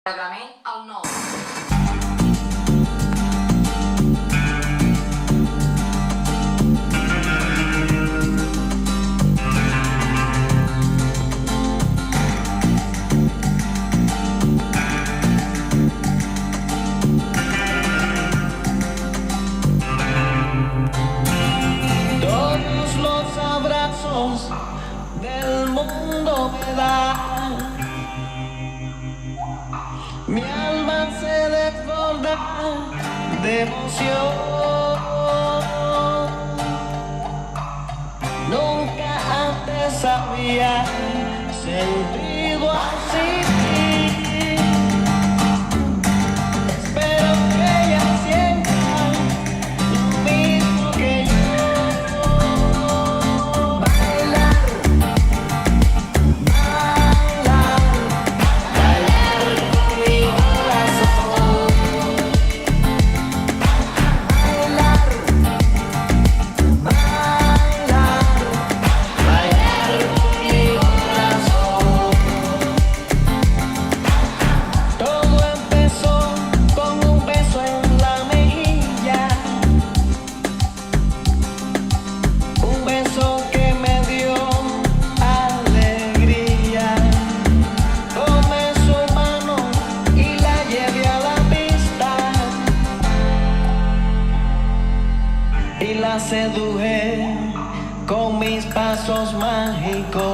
Programem el 9. Todos los abrazos del mundo me dan. Mi alma se desborda de emoción. Nunca antes había sentido así. Espero que ella sienta lo mismo que yo. Bailar, bailar, bailar con mi corazón. Bailar, bailar, bailar con mi corazón. Todo empezó con un beso en la mejilla, un beso que me dio alegría. Tomé su mano y la llevé a la pista y la seduje con mis pasos mágicos.